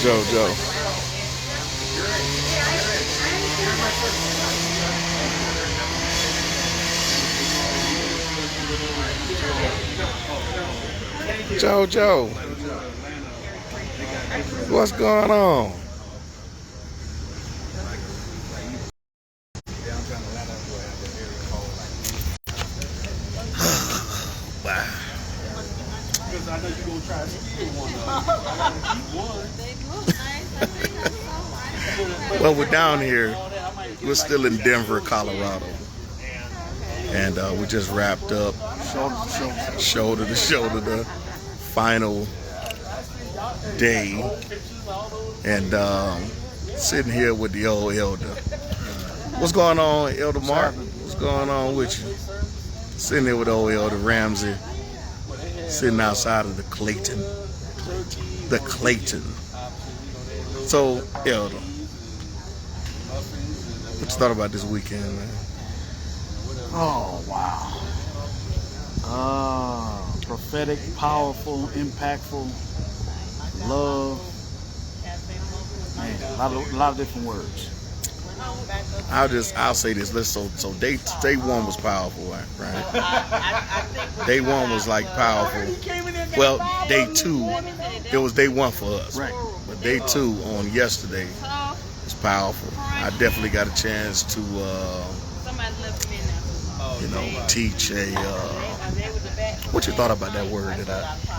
JoJo. JoJo, what's going on? Wow. Because I know you're gonna try to steal one. Well, we're down here. We're still in Denver, Colorado, and we just wrapped up shoulder to shoulder the final day, and sitting here with the old elder. What's going on, Elder Mark? What's going on with you? Sitting here with old Elder Ramsey, sitting outside of the Clayton. The Clayton. So, Elder, what you thought about this weekend, man? Oh, wow. Prophetic, powerful, impactful, love. Man, a lot of different words. I'll say this. So day one was powerful, right? Day one was like powerful. Well, day two, it was day one for us. Right. But day two on yesterday was powerful. I definitely got a chance to, teach a. What you thought about that word that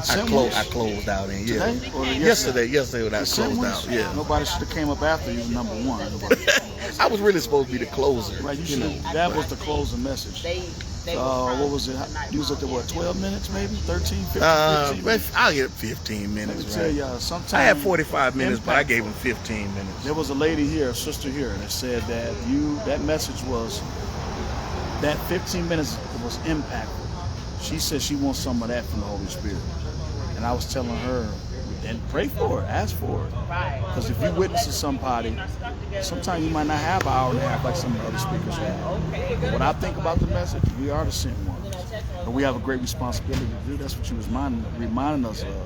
I closed out in? Yeah. Yesterday when I closed out. Yeah. Nobody should have came up after you, number one. I was really supposed to be the closer. Right, that was the closing message. What was it? You was at the 12 minutes maybe? 13, 15 minutes? I'll get 15 minutes. Let me tell y'all, sometimes I had 45 minutes, but I gave him 15 minutes. There was a lady here, a sister here, that said that that message was, that 15 minutes was impactful. She said she wants some of that from the Holy Spirit. And I was telling her, then pray for it, ask for it. Because if you witness to somebody, sometimes you might not have an hour and a half like some of the other speakers have. But when I think about the message, we are the sent ones. And we have a great responsibility to do. That's what she was reminding us of.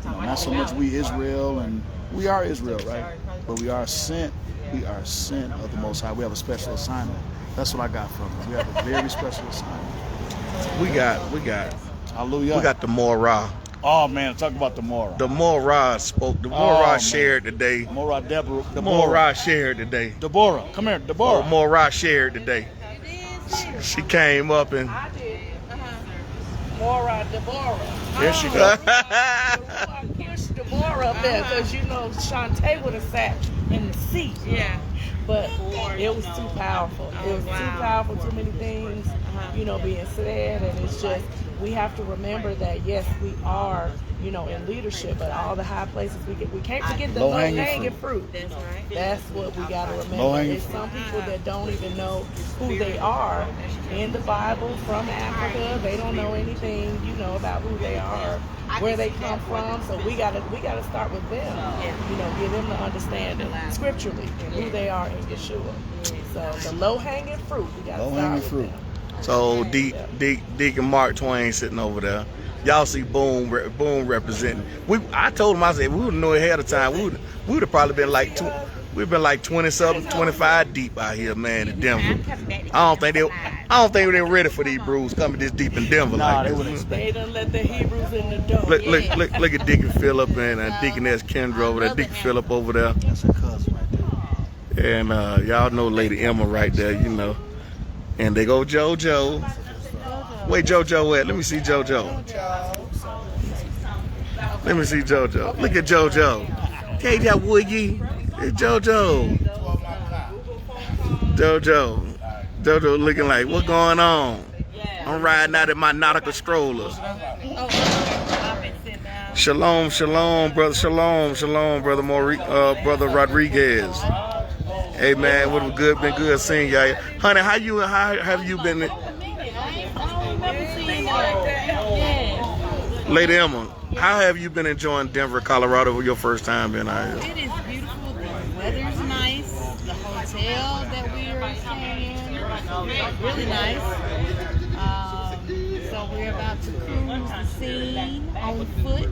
Not so much we Israel, and we are Israel, right? But we are sent of the Most High. We have a special assignment. That's what I got from it. We have a very special assignment. We got Hallelujah. We got the Morah. Oh man, talk about the Morah. The Morah spoke. The Morah shared today. Morah Deborah. The Morah shared today. Deborah, come here, Deborah. Oh, Morah shared today. She came up and. I did. Morah Deborah. There she go. Push Deborah up there because Shantae would have sat in the seat. Yeah. But it was too powerful. It was too powerful, too many things, being said. And it's just, we have to remember that, yes, we are, in leadership, but all the high places, we can't forget the low-hanging fruit. That's right. That's what we got to remember. There's some people that don't even know who they are in the Bible from Africa. They don't know anything, about who they are, where they come from. So we gotta start with them. Give them the understanding scripturally and who they are in Yeshua. So the low-hanging fruit, we gotta start with them. So Deacon Mark Twain sitting over there. Y'all see Boom representing. I told him, I said, we would know ahead of time. We would have probably been like 20-something, 25 deep out here, man, in Denver. I don't think they were ready for the Hebrews coming this deep in Denver like this. They done let the Hebrews in the door. Look at Deacon Phillip and Deaconess Kendra over there. Deacon Phillip over there. That's a cuss right there. And y'all know Lady Emma right there, And they go JoJo. Where JoJo at? Let me see JoJo. Let me see JoJo. Look at JoJo. Hey, that Woogie. It's JoJo. JoJo looking like, what's going on? I'm riding out in my nautical stroller. Shalom, brother. Shalom, brother brother Rodriguez. Hey man, been good seeing y'all. Honey, how have you been? Lady Emma, how have you been enjoying Denver, Colorado for your first time being out here? It is beautiful. The Really nice. So we're about to cruise the scene on foot.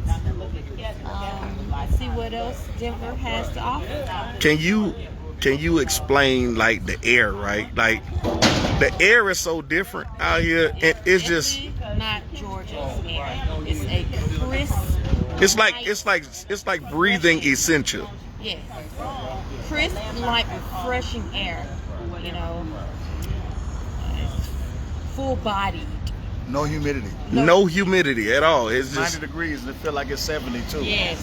See what else Denver has to offer. Can you explain like the air, right? Like the air is so different out here, and it's just not Georgia's air. It's a crisp. It's like breathing essential. Yes, crisp, like refreshing air. You know, full bodied. No humidity. No humidity at all. It's just 90 degrees and it feel like it's 72. Yes.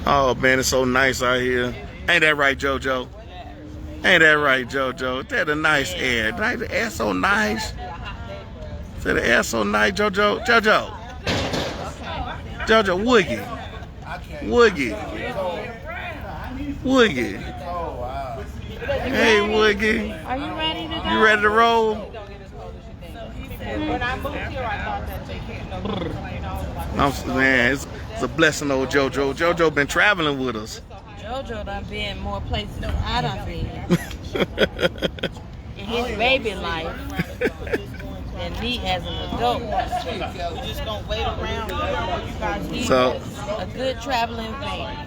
Oh man, it's so nice out here. Ain't that right, JoJo? Ain't that right, JoJo? That a nice air. The air so nice. Say the air so nice, JoJo. JoJo, Woogie. Hey, Woogie. Are you ready to go? You ready to roll? When I moved here, I thought that they can't Man, it's a blessing, old JoJo. JoJo been traveling with us. JoJo done been more places than I done been. In his baby life. And me as an adult. We're just gonna wait around here you guys. He's a good traveling fan.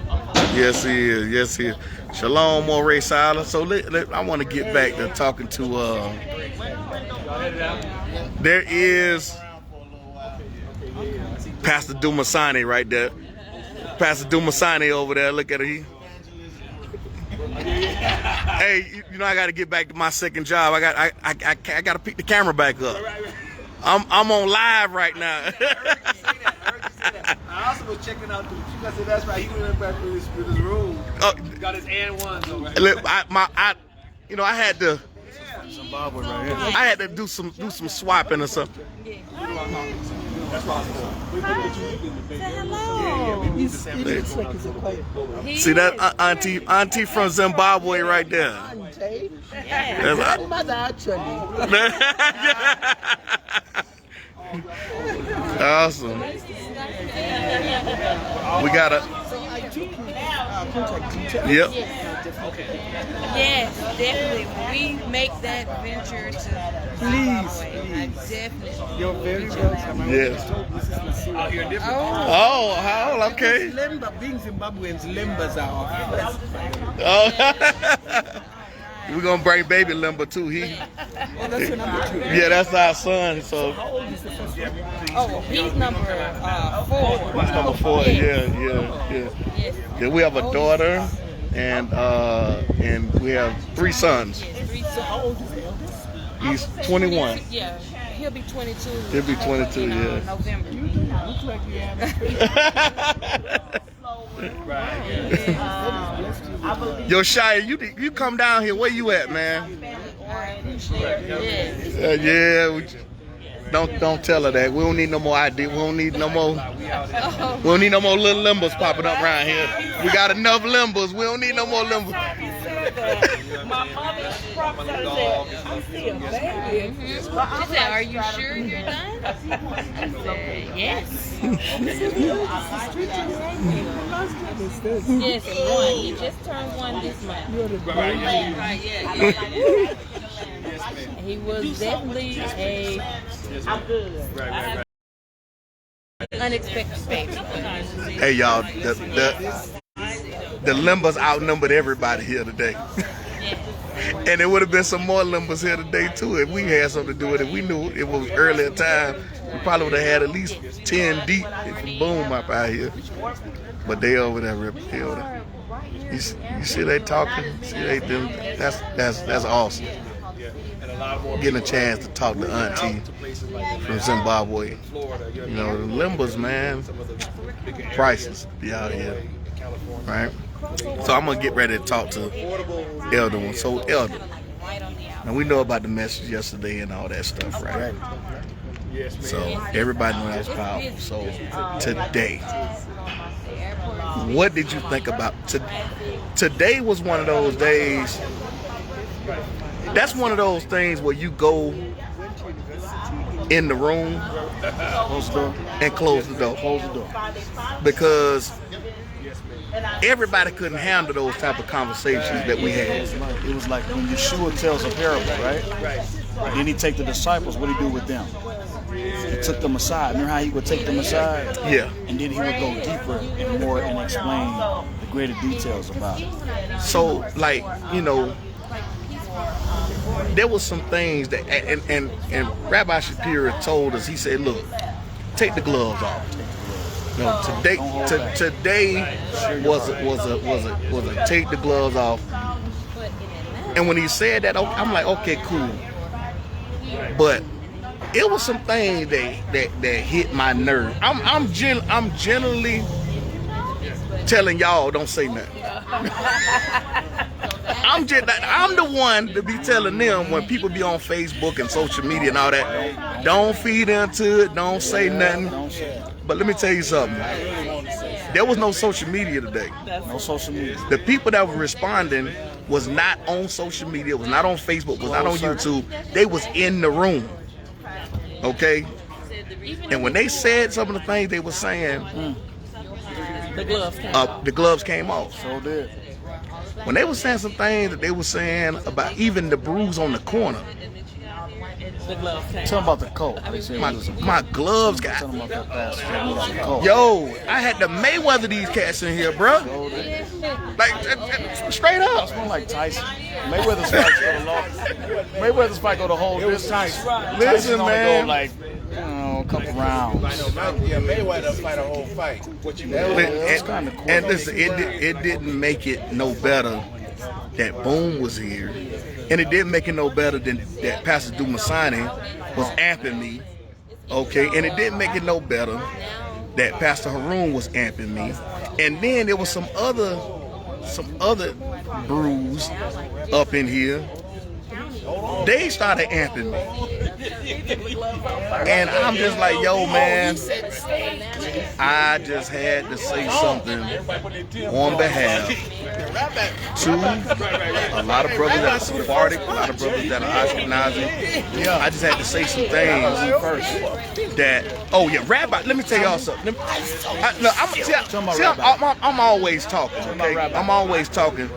Yes, he is. Yes, he is. Shalom, Moray Sala. So I want to get back to talking to. There is Pastor Dumasani right there. Pastor Dumasani over there. Look at her. Hey, you know I got to get back to my second job. I got to pick the camera back up. I'm on live right now. I also was checking out the. You guys said that's right. He went back with his room. Got his and one. I had to. Zimbabwe right here. I had to do some swapping or something. That's possible. Say hello. See that auntie from Zimbabwe right there. Yes. Mother actually. Awesome. We got a. Yep. Yes, definitely. When we make that venture to Zimbabwe, I definitely. You're very welcome. Yes. Out here different. Oh, how? Okay. Lemba, being Zimbabweans, Lembas are Oh. We're gonna bring baby Limber too. that's your number 2. Yeah, that's our son. So. Oh, he's number 4. He's number 4. Yeah. Yes. Yeah, we have a daughter, and we have 3 sons. Yes, 3 sons. How old is the eldest? He's 21. Yeah, he'll be 22. He'll be 22. In, Yeah. November. You do look like you have. Yo, Shia, you come down here. Where you at, man? Yes. Don't tell her that. We don't need no more ID. We don't need no more. We don't need no more little limbers popping up around here. We got enough limbers. We don't need no more limbers. My mother said, I'm still a baby. She said, "Are you sure you're done?" I said, "Yes." Yes, 1. He just turned 1 this month. Right, yeah. He was definitely I'm good. Unexpected baby. Hey, y'all, the limbers outnumbered everybody here today. And there would have been some more limbers here today too if we had something to do with it. We knew it was earlier time. We probably would have had at least 10 deep if we boom up out here. But they over there ripping field. You see they talking? See they do? That's awesome. Getting a chance to talk to auntie from Zimbabwe. You know, the limbers, man, priceless be out here, right? So I'm gonna get ready to talk to Elder one. So Elder, now we know about the message yesterday and all that stuff, right? So everybody knows that was powerful. So today, what did you think about today? Was one of those days. That's one of those things where you go in the room and close the door. Because everybody couldn't handle those type of conversations that we had. It was like when Yeshua tells a parable, right? Then he take the disciples. What he do with them? He took them aside. Remember how he would take them aside? Yeah. And then he would go deeper and more and explain the greater details about it. So, like, you know, there was some things that, and Rabbi Shapiro told us. He said, "Look, take the gloves off. You know, today was a take the gloves off." And when he said that, I'm like, okay, cool. But it was some things that hit my nerve. I'm generally telling y'all don't say nothing. I'm the one to be telling them when people be on Facebook and social media and all that, don't feed into it, don't say nothing. But let me tell you something. There was no social media today. No social media. The people that were responding was not on social media, was not on Facebook, was not on YouTube. They was in the room. Okay? And when they said some of the things they were saying, the gloves came off. So did. When they were saying some things that they were saying about even the bruise on the corner. Tell them about the coat. My gloves got. Tell them about that pastor. Yo, I had to Mayweather these cats in here, bro. Like straight up. Smell like Tyson. Mayweather's fight go the long. Mayweather's fight go the whole distance. Listen, man. Go like, you know, a couple rounds. Yeah, Mayweather fight a whole fight. What you know? And listen, it didn't make it no better that Boom was here, and it didn't make it no better than that Pastor Dumasani was amping me. Okay, and it didn't make it no better that Pastor Haroon was amping me, and then there was some other brews up in here. They started amping me, and I'm just like, yo, man, I just had to say something on behalf to a lot of brothers that are Sephardic, a lot of brothers that are Ashkenazi. Yeah, I just had to say some things first. That, oh yeah, Rabbi. Let me tell y'all something. I'm always talking. Okay, I'm always talking.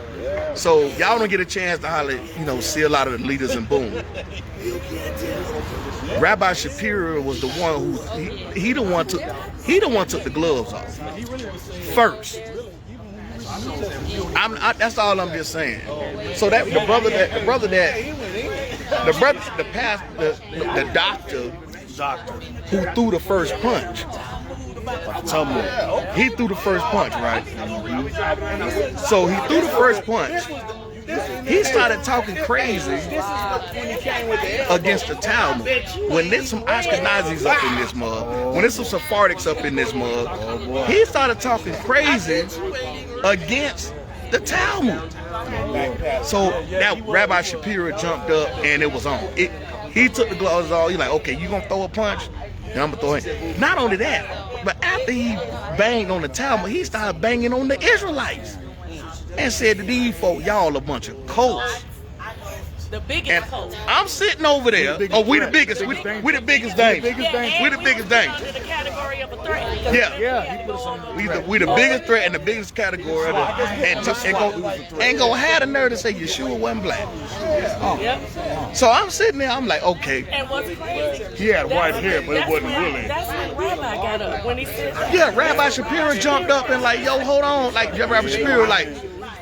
So y'all don't get a chance to holler, you know, see a lot of the leaders in Boom. Rabbi Shapiro was the one who he the one took the gloves off first. That's all I'm just saying. So that the doctor who threw the first punch. He threw the first punch, right? So he threw the first punch. He started talking crazy against the Talmud. When there's some Ashkenazis up in this mug, when there's some Sephardics up in this mug, he started talking crazy against the Talmud. So that Rabbi Shapiro jumped up and it was on. He took the gloves off. He's like, okay, you gonna throw a punch? And I'm gonna throw it. Not only that, but after he banged on the Talmud, he started banging on the Israelites and said to these folk, y'all a bunch of cults. The biggest cult. I'm sitting over there. Oh, we the biggest. We the biggest thing. We the biggest thing. In the category of a threat. Yeah. We the biggest threat in the biggest category. And go have the nerve to say Yeshua wasn't black. So I'm sitting there. I'm like, okay. And what's crazy? He had white hair, but it wasn't really. That's when Rabbi got up when he said that. Yeah, Rabbi Shapiro jumped up and like, yo, hold on. Like Rabbi Shapiro, like,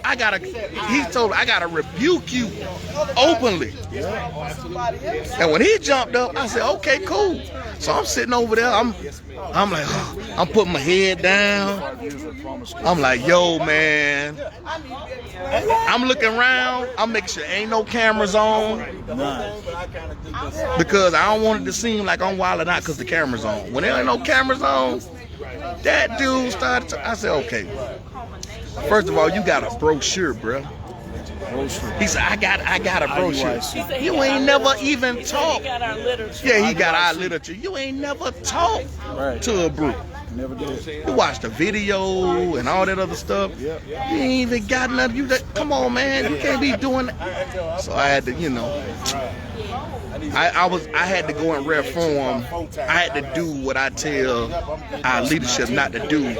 I gotta rebuke you openly. And when he jumped up, I said, okay, cool. So I'm sitting over there, I'm like, oh, I'm putting my head down. I'm like, yo, man. I'm looking around, I'm making sure ain't no cameras on. Because I don't want it to seem like I'm wilding out because the camera's on. When there ain't no cameras on, that dude started I said, okay. First of all, you got a brochure, bro. He said, I got a brochure. You ain't never even talked. Yeah, he got our literature. You ain't never talked to a group. Never did. You watched the video and all that other stuff. You ain't even got nothing. Come on, man. You can't be doing that. So I had to, you know. I had to go and reform. I had to do what I tell our leadership not to do,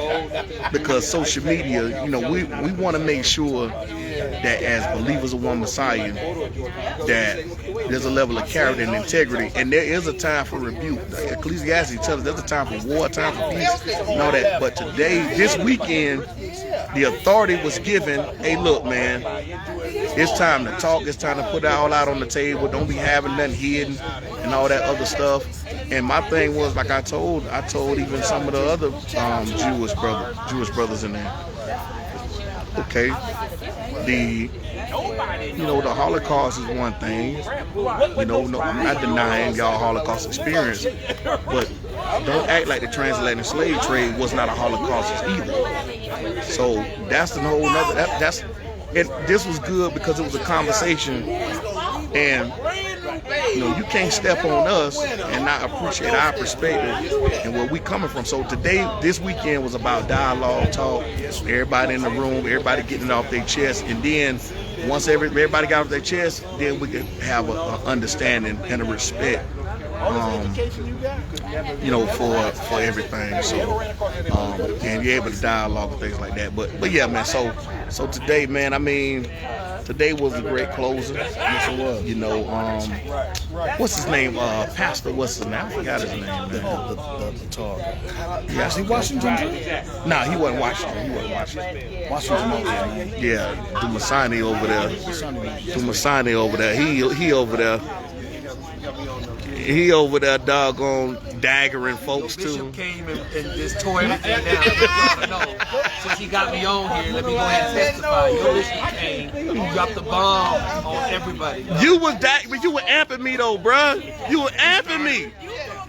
because social media, you know, we want to make sure that as believers of one Messiah, that there's a level of character and integrity, and there is a time for rebuke. Ecclesiastes tells us there's a time for war, a time for peace, and all that. But today, this weekend, the authority was given, hey, look, man, it's time to talk. It's time to put it all out on the table. Don't be having nothing hidden and all that other stuff. And my thing was, like I told even some of the other Jewish brothers in there. Okay, the Holocaust is one thing. You know, no, I'm not denying y'all Holocaust experience, but don't act like the transatlantic slave trade was not a Holocaust either. So that's the whole nother. And this was good because it was a conversation, and you know, you can't step on us and not appreciate our perspective and where we coming from. So today, this weekend was about dialogue, talk, everybody in the room, everybody getting it off their chest, and then once everybody got off their chest, then we could have an understanding and a respect, you know, for everything. So, and you're able to dialogue and things like that. But yeah, man. So today, man, I mean, today was a great closing. Yes, it was. You know, what's his name? Pastor, what's his name? I forgot his name, man. The talk. Yeah, Is he Washington too? Nah, he wasn't Washington. Washington. Yeah, Dumasani over there. Dumasani over there. He over there. He over there, doggone daggering folks too. Bishop came and just tore everything down. No, since he got me on here, let me go ahead and testify. Your bishop came, he dropped the bomb on everybody. You were amping me though, bruh. You were amping me.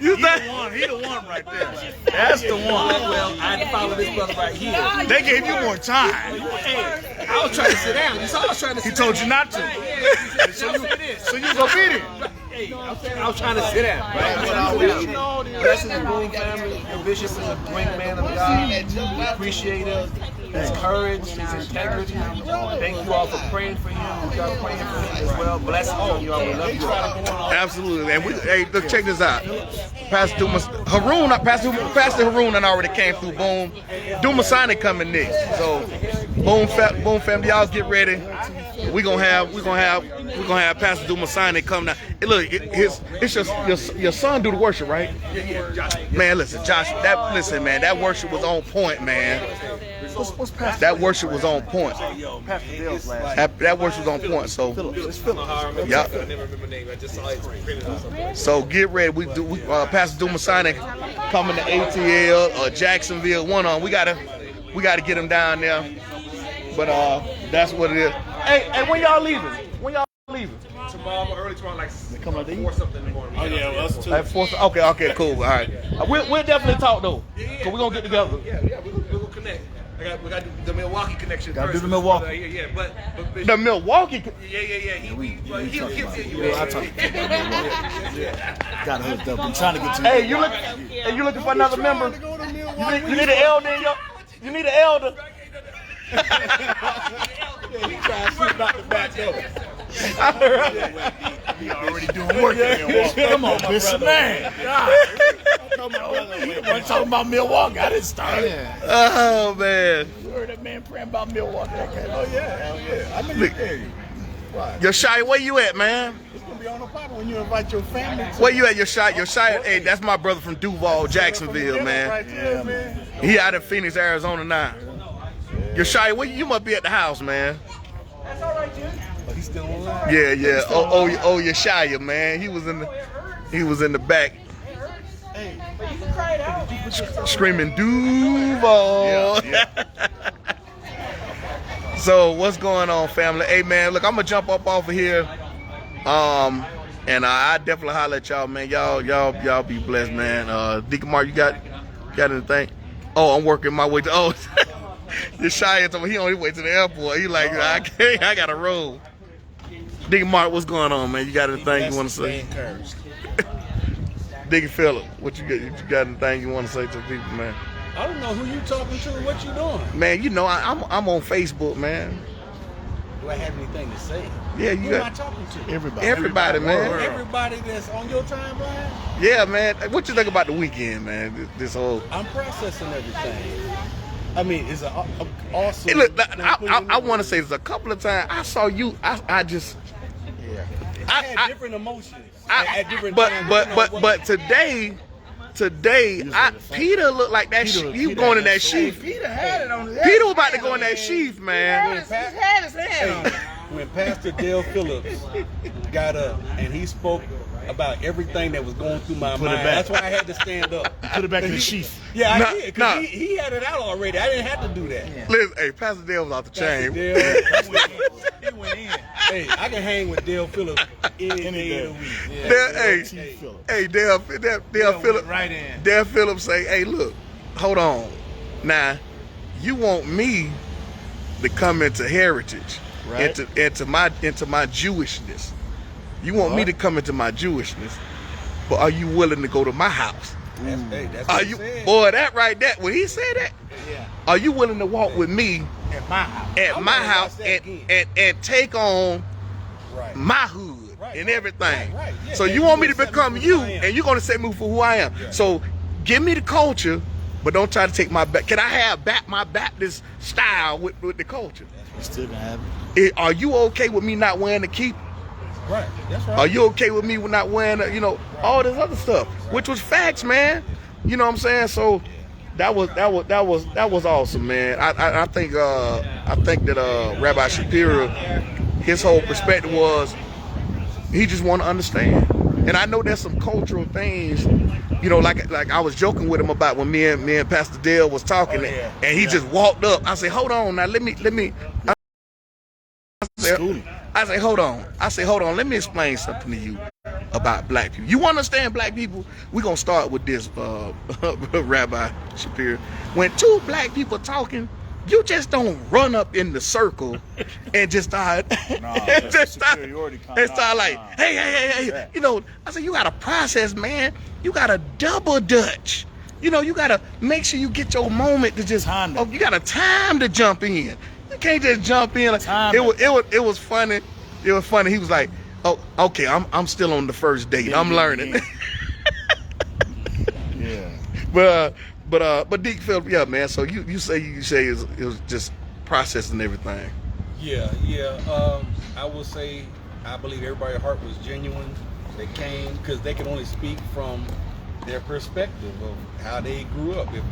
You think He the one right there. That's the one. Well, I had to follow this brother right here. They gave you more time. Hey, I was trying to sit down. You saw I was trying to sit down. He told you not to. So you was obedient. Hey, I was trying to sit down. Right? Blessing the Boom family. Your bishop is a great man of God. We appreciate his courage, his integrity. Thank you all for praying for him. We are praying for him as well. Blessings on you all. We love you all. absolutely. And hey, look, check this out. Pastor Haroon and already came through. Boom. Dumasani coming next. So Boom family, y'all get ready. We're gonna have Pastor Dumasani come now. Hey, look, it's your son do the worship, right? Man, listen, Josh. That worship was on point, man. What's Pastor? That worship was on point. Pastor Bill's last. That worship was on point. So, It's Philip. yeah. I never remember name. I just saw it printed or something. So get ready. Pastor Dumasani coming to ATL or Jacksonville. One on. We gotta get him down there. But that's what it is. Hey, when y'all leaving? Tomorrow, early tomorrow, like Come out to eat? 4 something in the morning. Oh yeah, well, us too. At 4. Okay, cool. All right. We'll definitely talk though. So we're gonna get together. Yeah, we'll connect. We got the Milwaukee connection. Gotta first. do the Milwaukee. Yeah, but The Milwaukee. yeah. He'll I talk got hooked up. I'm trying to get to Hey, you looking for another member? You need an elder in your. You need an elder. He trying to slip out the back door. He already doing work in Milwaukee. Come on, Bishop, man. You weren't talking about Milwaukee. I didn't start it. Oh man. You heard that man praying about Milwaukee. Oh yeah. I mean, hey, why? Yeshaya, where you at, man? It's gonna be on the pop when you invite your family. Where you at, Yeshaya? Hey, that's my brother from Duval, Jacksonville, man. Right there, man. He out in Phoenix, Arizona now. Yeshaya, where you must be at the house, man. Oh, he's still alive. Yeah. Oh, Yeshaya, man. He was in the back. Hey, Screaming Duval. Yeah. So what's going on, family? Hey man, look, I'm gonna jump up off of here. And I definitely holler at y'all, man. Y'all be blessed, man. Deacon Mark, you got anything? Oh, I'm working my way to Yeshaya told me he on his way to the airport. He like, I gotta roll. Deacon Mark, what's going on, man? You got anything you wanna say? Deacon Phillip, what you got anything you wanna say to the people, man? I don't know who you talking to. What you doing? Man, you know I'm on Facebook, man. do I have anything to say? Yeah, Who am I talking to? Everybody, man. Everybody that's on your timeline? Yeah, man. What you think about the weekend, man? This whole. I'm processing everything. I mean, it's an awesome. Hey, look, I want to say there's a couple of times I saw you. I just. Yeah. I had different emotions at different but times. But today, Peter looked like that. He was going in that sheath. Peter had it on his head. Peter was about to go in that sheath, man. He had his hand on it. When Pastor Dale Phillips got up and he spoke about everything that was going through my mind, that's why I had to stand up. Put it back in the sheath. Yeah, I did, because he had it out already. I didn't have to do that. Yeah. Listen, hey, Pastor Dale was off the chain. He went in. Hey, I can hang with Dale Phillips any day of the week. Yeah. Hey, Dale Phillips. Right in. Dale Phillips say, hey, look, hold on. Now, you want me to come into heritage, right, into my Jewishness. You want me to come into my Jewishness, but are you willing to go to my house? That's are what you, he said. boy? That right there. When he said that, are you willing to walk with me at my house? And take on my hood and everything? Right. Yeah, so you want me to become you, and you're gonna set me for who I am. Yeah. So give me the culture, but don't try to take my back. Can I have my Baptist style with the culture? You still gonna have it. Are you okay with me not wearing the kippah? Right, that's right. Are you okay with me not wearing, all this other stuff, which was facts, man. You know what I'm saying? So that was awesome, man. I think that Rabbi Shapiro, his whole perspective was he just want to understand. And I know there's some cultural things, like I was joking with him about when me and Pastor Dale was talking, and he just walked up. I said, hold on, now let me. I say, hold on. Let me explain something to you about black people. You understand black people? We're going to start with this, Rabbi Shapiro. When two black people talking, you just don't run up in the circle and just start, hey. I said, you got to process, man. You got to double dutch. You got to make sure you get your moment to just, you got a time to jump in. You can't just jump in. It was funny. It was funny. He was like, "Oh, okay, I'm still on the first date. I'm learning." Yeah. But Deke Phillips, yeah, man. So you say it was just processing everything. Yeah. I will say I believe everybody's heart was genuine. They came because they could only speak from their perspective of how they grew up. If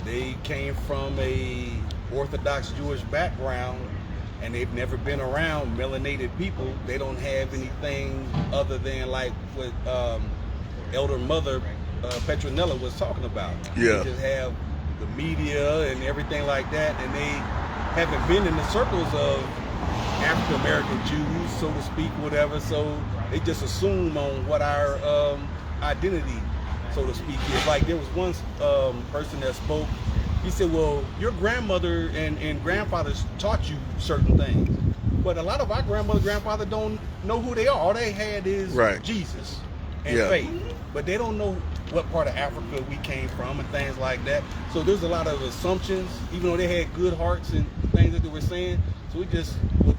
they came from a Orthodox Jewish background and they've never been around melanated people, they don't have anything other than like what Elder Mother Petronella was talking about. Yeah. They just have the media and everything like that, and they haven't been in the circles of African American Jews, so to speak, whatever. So they just assume on what our identity, so to speak, is. Like there was one person that spoke. He said, well, your grandmother and grandfathers taught you certain things. But a lot of our grandfather don't know who they are. All they had is Jesus and faith. But they don't know what part of Africa we came from and things like that. So there's a lot of assumptions, even though they had good hearts and things that they were saying. So we just will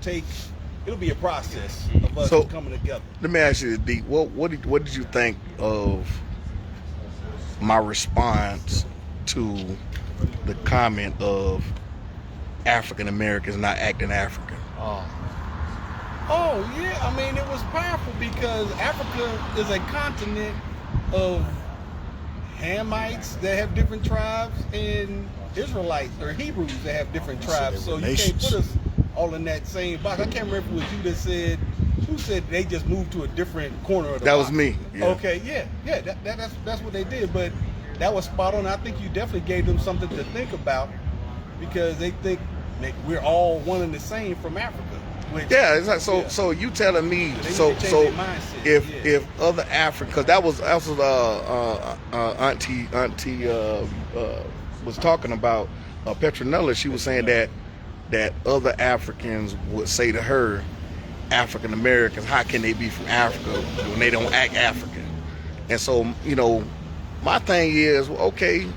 it'll be a process of us coming together. Let me ask you this, Deke. What did you think of my response to the comment of African Americans not acting African? Oh yeah, I mean it was powerful because Africa is a continent of Hamites that have different tribes and Israelites or Hebrews that have different tribes. So you can't put us all in that same box. I can't remember if it was you that said, who said they just moved to a different corner of the box? That was me. Yeah. Okay, yeah, that's what they did. But that was spot on. I think you definitely gave them something to think about because they think we're all one and the same from Africa. It's like, so you telling me if other African, because that was Auntie was talking about Petronella. She was saying that other Africans would say to her, African Americans, how can they be from Africa when they don't act African? And so my thing is, okay,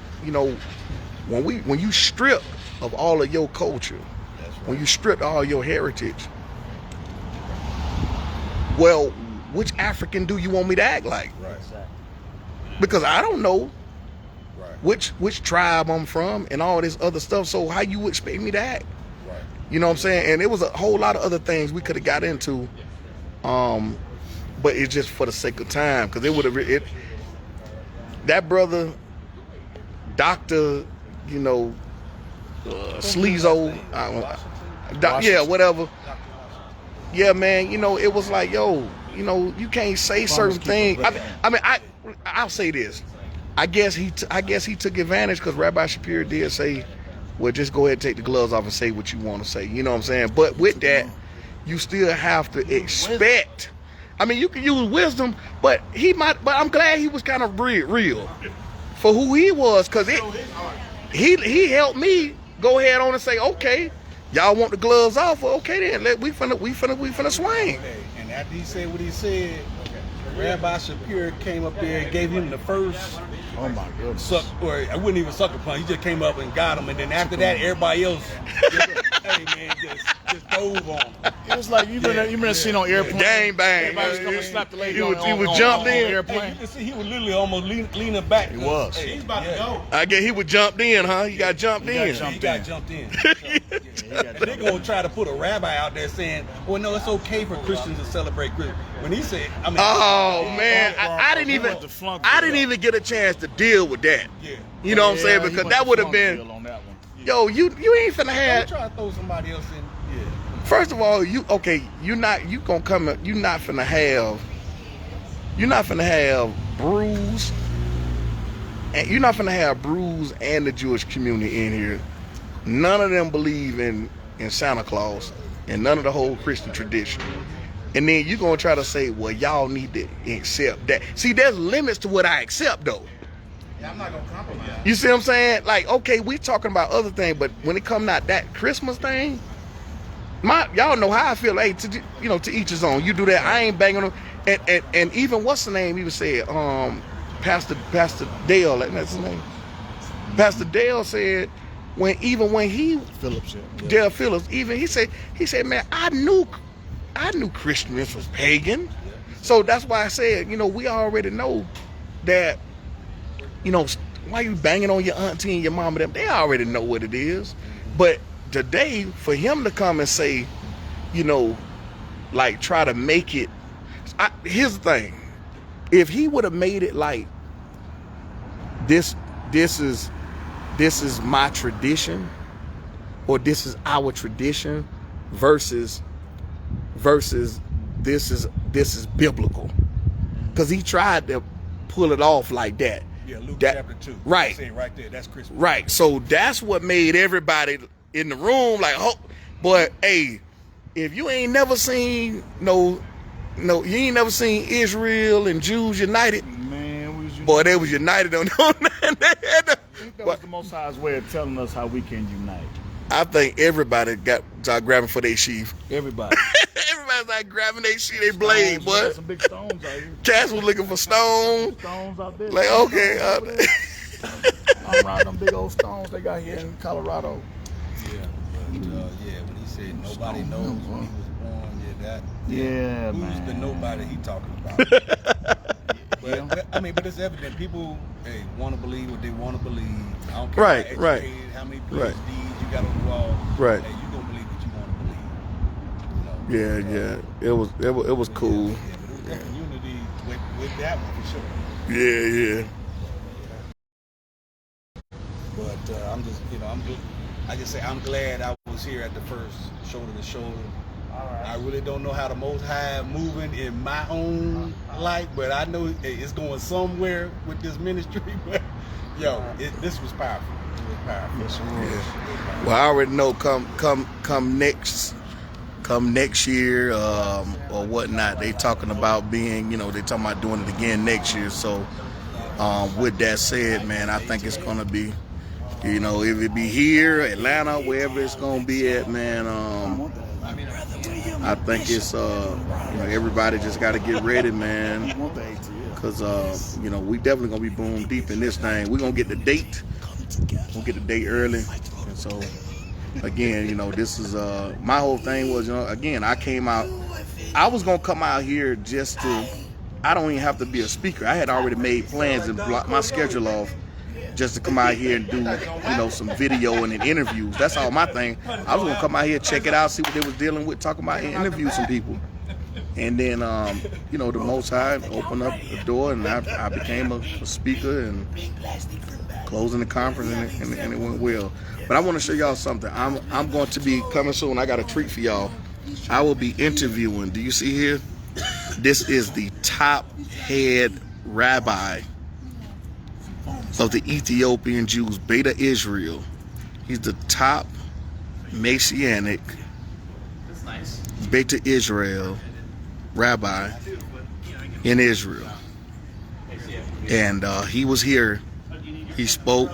when you strip of all of your culture, when you strip all your heritage, well, which African do you want me to act like? Right. Because I don't know Right. which tribe I'm from and all this other stuff. So how you expect me to act? Right. You know what I'm saying? And it was a whole lot of other things we could have got into, but it's just for the sake of time, because it would have that brother, Dr. Sleezo, yeah, whatever. Yeah, man. It was like, yo, you can't say certain things. I'll say this. I guess he took advantage, because Rabbi Shapiro did say, well, just go ahead and take the gloves off and say what you want to say. You know what I'm saying? But with that, you still have to expect. I mean, you can use wisdom, but I'm glad he was kind of real for who he was, because he helped me go ahead on and say, okay, y'all want the gloves off? Well, okay then, we finna swing. And after he said what he said, Rabbi Shapiro came up there and gave him the first. Oh my goodness. Or I wouldn't even sucker punch. He just came up and got him, and then after that, everybody else, hey man, just dove on him. It was like you been seen on airplane. Gang bang. Everybody was coming to slap the lady He on was jumped in. Hey, airplane. you can see he was literally almost leaning back. He was. Hey, He's about to go. I guess he was jumped in, huh? He got jumped in. He got jumped in. They're going to try to put a rabbi out there saying, well, no, it's okay for Christians to celebrate Christmas. When he said, I mean, Oh man, I didn't even get a chance to deal with that. yeah. You know what I'm saying? Because that would have been, on that one. yo, you ain't finna Don't have. try to throw somebody else in. Yeah. First of all, you're not finna have Bruce, and you're not finna have Bruce and the Jewish community in here. None of them believe in Santa Claus and none of the whole Christian tradition. And then you're gonna try to say, well, y'all need to accept that. See, there's limits to what I accept, though. Yeah, I'm not gonna compromise. You see what I'm saying? Like, okay, we talking about other things, but when it come out that Christmas thing, y'all know how I feel. Hey, to each his own. You do that, I ain't banging them. And even what's the name? Even said, Pastor Dale, that's his name. Pastor Dale said when he Phillips, Dale Phillips, even he said, man, I knew Christmas was pagan. So that's why I said, we already know that, why you banging on your auntie and your mama, them, they already know what it is. But today, for him to come and say, like try to make it, here's the thing. If he would have made it like, this is my tradition, or this is our tradition, versus this is biblical, because he tried to pull it off like that. Yeah, Luke That- chapter 2. right. Saying right there, that's Christmas. Right. So that's what made everybody in the room like, oh, but hey, if you ain't never seen you ain't never seen Israel and Jews united, Man, we was boy, they was united on that. that was the Most High's way of telling us how we can unite. I think everybody started grabbing for their sheath. Everybody. Everybody's like grabbing their sheath, they blade, Stones, boy. there's some big stones out here. Cats was looking for stone. Stones out there. Like, okay. I'm around them big old stones they got here in Colorado. Yeah, but when he said nobody knows when he was born, Yeah, who's man. the nobody he talking about? But it's evident people want to believe what they want to believe. I don't care Right, how right. educated, how many Right. PhDs you got on the wall. Right. Hey, you gonna believe what you want to believe. Yeah. It was cool. Yeah, but there's unity with that one for sure. Yeah. But I'm glad I was here at the first shoulder to shoulder. I really don't know how the Most High moving in my own life, but I know it's going somewhere with this ministry. But this was powerful. It was powerful. Yes, it was. Well, I already know come next year or whatnot. They talking about they talking about doing it again next year. So with that said, man, I think it's gonna be, if it be here, Atlanta, wherever it's gonna be at, man. I think it's everybody just got to get ready, man. Because we definitely gonna be boom deep in this thing. We're gonna get the date. We'll get the date early. And so again, this is my whole thing was, again, I came out I was gonna come out here just to. I don't even have to be a speaker. I had already made plans and blocked my schedule off just to come out here and do, you know, some video and interviews. That's all my thing. I was gonna come out here, check it out, see what they was dealing with, talk about it, interview some people. And then, you know, the Most High opened up the door, and I became a speaker and closing the conference, and it went well. But I want to show y'all something. I'm going to be coming soon. I got a treat for y'all. I will be interviewing. Do you see here? This is the top head rabbi of the Ethiopian Jews, Beta Israel. He's the top Messianic Beta Israel rabbi in Israel. And he was here. He spoke,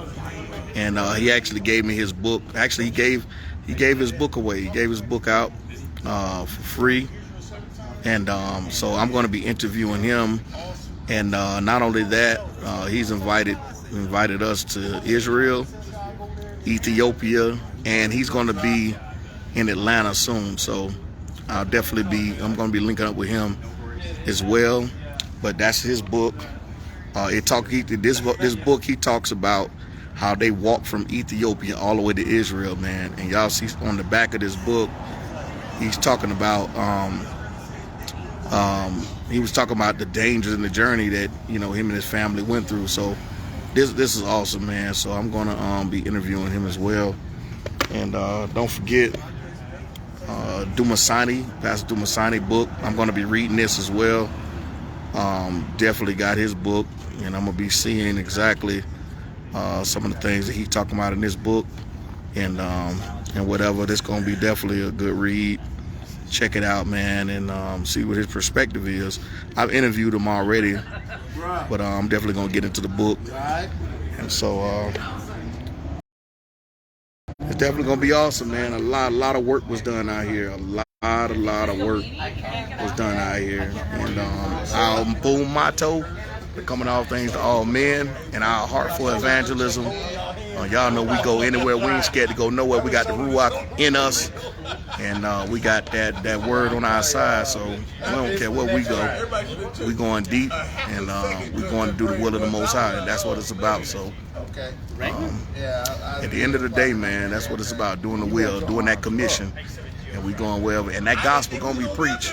and he actually gave me his book. Actually, he gave his book away. He gave his book out for free. And so I'm going to be interviewing him. And not only that, he's invited us to Israel, Ethiopia, and he's going to be in Atlanta soon. So I'm going to be linking up with him as well. But that's his book. This book, he talks about how they walked from Ethiopia all the way to Israel, man. And y'all see on the back of this book, he's talking about he was talking about the dangers and the journey that, you know, him and his family went through. So this is awesome, man. So I'm gonna be interviewing him as well. And don't forget Dumasani, Pastor Dumasani book. I'm gonna be reading this as well. Definitely got his book, and I'm gonna be seeing exactly some of the things that he's talking about in this book, and whatever. This gonna be definitely a good read. Check it out, man, and see what his perspective is. I've interviewed him already, but I'm definitely gonna get into the book, and so it's definitely gonna be awesome, man. A lot of work was done out here. A lot of work was done out here, and our boom motto: becoming all things to all men, and our heart for evangelism. Y'all know we go anywhere. We ain't scared to go nowhere. We got the Ruach in us, and we got that word on our side. So we don't care where we go. We going deep, and we going to do the will of the Most High, and that's what it's about. So at the end of the day, man, that's what it's about: doing the will, doing that commission. And we going wherever, and that gospel gonna be preached.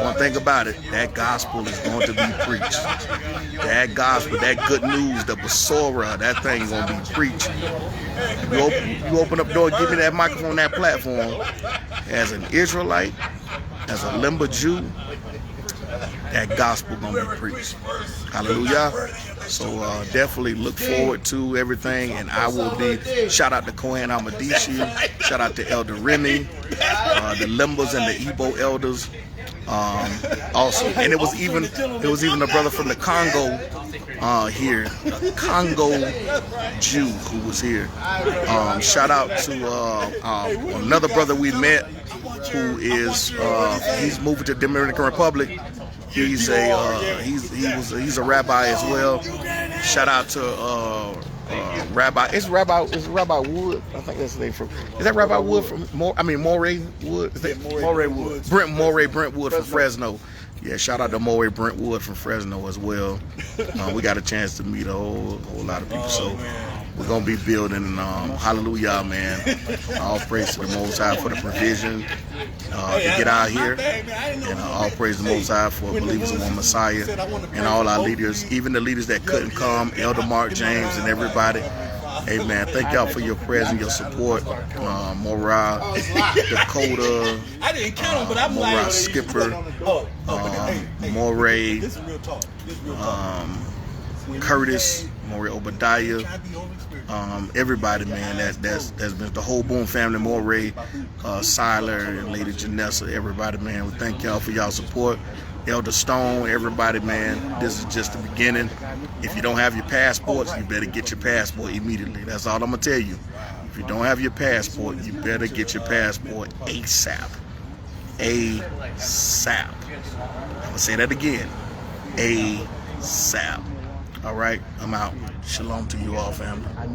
One thing about it, that gospel is going to be preached. That gospel, that good news, the Basora, that thing gonna be preached. You open up the door, give me that microphone, that platform. As an Israelite, as a Limber Jew, that gospel gonna be preached. Hallelujah. So definitely look forward to everything, and I will be. Shout out to Kohen Amadishi, shout out to Elder Remy, the Limbers and the Igbo elders. Also, and it was even a brother from the Congo here, Congo Jew who was here. Shout out to another brother we met who is he's moving to Dominican Republic. He's a rabbi as well. Shout out to Rabbi. It's Rabbi Wood. I think that's the name from. Is that Rabbi Wood from? Moray Wood. Is that Moray Wood? Brent Wood from Fresno. Yeah, shout out to Moray Brent Wood from Fresno as well. We got a chance to meet a whole lot of people. So we're gonna be building. Hallelujah, man. All praise to the Most High for the provision to get out here, and all praise the Most High for believers in one Messiah and all our leaders, even the leaders that couldn't come, Elder Mark James and everybody. Amen. Thank y'all for your prayers and your support. Morale, Dakota, Morale Skipper, Moray, Curtis, Moray Obadiah, everybody, man, that's been the whole Boom family, Moray, Siler, and Lady Janessa, everybody, man. We thank y'all for y'all support. Elder Stone, everybody, man, this is just the beginning. If you don't have your passports, you better get your passport immediately. That's all I'm gonna tell you. If you don't have your passport, you better get your passport ASAP. ASAP. I'm gonna say that again. ASAP. All right, I'm out. Shalom to you all, family.